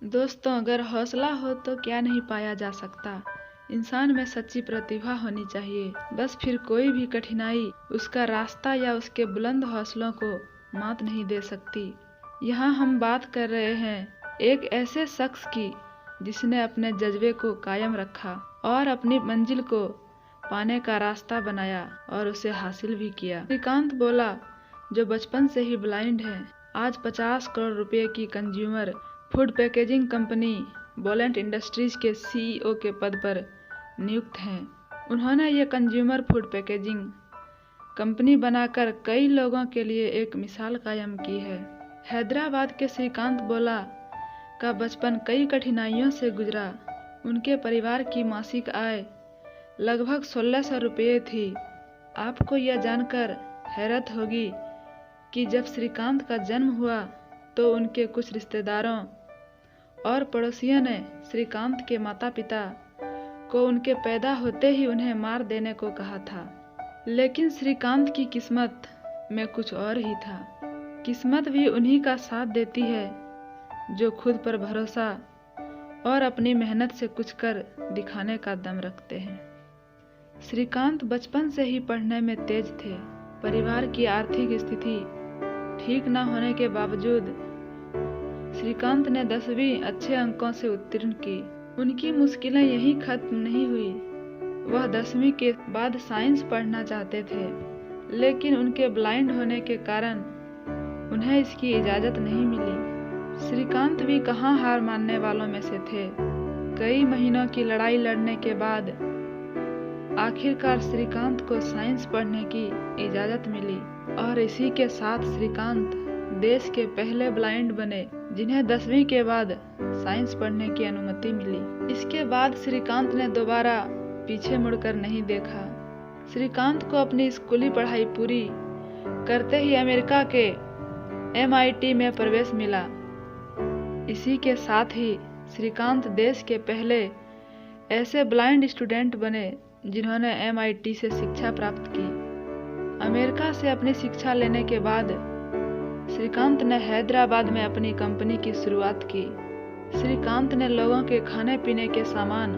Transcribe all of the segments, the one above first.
दोस्तों, अगर हौसला हो तो क्या नहीं पाया जा सकता। इंसान में सच्ची प्रतिभा होनी चाहिए, बस फिर कोई भी कठिनाई उसका रास्ता या उसके बुलंद हौसलों को मात नहीं दे सकती। यहाँ हम बात कर रहे हैं एक ऐसे शख्स की जिसने अपने जज्बे को कायम रखा और अपनी मंजिल को पाने का रास्ता बनाया और उसे हासिल भी किया। श्रीकांत बोला, जो बचपन से ही ब्लाइंड है, आज 50 करोड़ रुपए की consumer food packaging company Bolent Industries के सीईओ के पद पर नियुक्त हैं। उन्होंने ये कंज्यूमर फूड पैकेजिंग कंपनी बनाकर कई लोगों के लिए एक मिसाल कायम की है। हैदराबाद के श्रीकांत बोला का बचपन कई कठिनाइयों से गुजरा। उनके परिवार की मासिक आय लगभग 1600 रुपये थी। आपको यह जानकर हैरत होगी कि जब श्रीकांत का जन्म हुआ तो उनके कुछ रिश्तेदारों और पड़ोसियों ने श्रीकांत के माता पिता को उनके पैदा होते ही उन्हें मार देने को कहा था। लेकिन श्रीकांत की किस्मत में कुछ और ही था। किस्मत भी उन्हीं का साथ देती है जो खुद पर भरोसा और अपनी मेहनत से कुछ कर दिखाने का दम रखते हैं। श्रीकांत बचपन से ही पढ़ने में तेज थे। परिवार की आर्थिक स्थिति ठीक न होने के बावजूद श्रीकांत ने 10वीं अच्छे अंकों से उत्तीर्ण की। उनकी मुश्किलें यहीं खत्म नहीं हुई। वह 10वीं के बाद साइंस पढ़ना चाहते थे, लेकिन उनके ब्लाइंड होने के कारण उन्हें इसकी इजाज़त नहीं मिली। श्रीकांत भी कहाँ हार मानने वालों में से थे। कई महीनों की लड़ाई लड़ने के बाद आखिरकार श्रीकांत को साइंस पढ़ने की इजाज़त मिली और इसी के साथ श्रीकांत देश के पहले ब्लाइंड बने जिन्हें 10वीं के बाद साइंस पढ़ने की अनुमति मिली। इसके बाद श्रीकांत ने दोबारा पीछे मुड़कर नहीं देखा। श्रीकांत को अपनी स्कूली पढ़ाई पूरी करते ही अमेरिका के MIT में प्रवेश मिला। इसी के साथ ही श्रीकांत देश के पहले ऐसे ब्लाइंड स्टूडेंट बने जिन्होंने MIT से शिक्षा प्राप्त की। अमेरिका से अपनी शिक्षा लेने के बाद श्रीकांत ने हैदराबाद में अपनी कंपनी की शुरुआत की। श्रीकांत ने लोगों के खाने पीने के सामान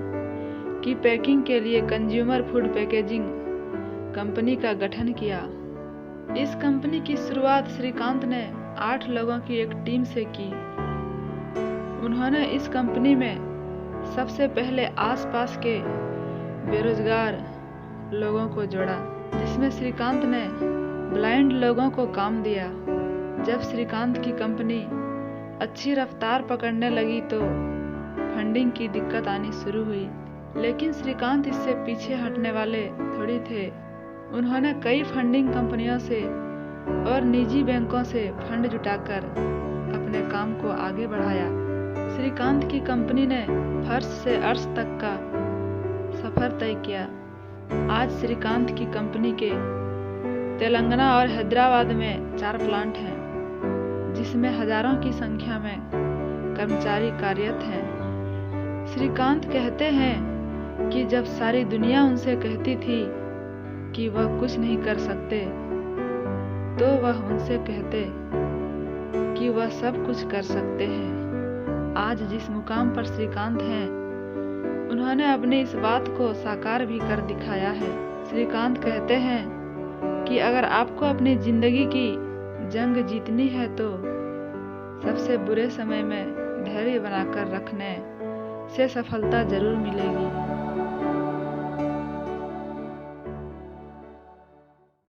की पैकिंग के लिए कंज्यूमर फूड पैकेजिंग कंपनी का गठन किया। इस कंपनी की शुरुआत श्रीकांत ने 8 लोगों की एक टीम से की। उन्होंने इस कंपनी में सबसे पहले आसपास के बेरोजगार लोगों को जोड़ा, जिसमें श्रीकांत ने ब्लाइंड लोगों को काम दिया। जब श्रीकांत की कंपनी अच्छी रफ्तार पकड़ने लगी तो फंडिंग की दिक्कत आनी शुरू हुई, लेकिन श्रीकांत इससे पीछे हटने वाले थोड़ी थे। उन्होंने कई फंडिंग कंपनियों से और निजी बैंकों से फंड जुटाकर अपने काम को आगे बढ़ाया। श्रीकांत की कंपनी ने फर्श से अर्श तक का सफर तय किया। आज श्रीकांत की कंपनी के तेलंगाना और हैदराबाद में 4 प्लांट हैं, जिसमें हजारों की संख्या में कर्मचारी कार्यरत हैं। श्रीकांत कहते हैं कि जब सारी दुनिया उनसे कहती थी कि वह कुछ नहीं कर सकते, तो वह उनसे कहते कि वह सब कुछ कर सकते हैं। आज जिस मुकाम पर श्रीकांत हैं, उन्होंने अपनी इस बात को साकार भी कर दिखाया है। श्रीकांत कहते हैं कि अगर आपको अपनी जिंदगी की जंग जीतनी है तो सबसे बुरे समय में धैर्य बनाकर रखने से सफलता जरूर मिलेगी।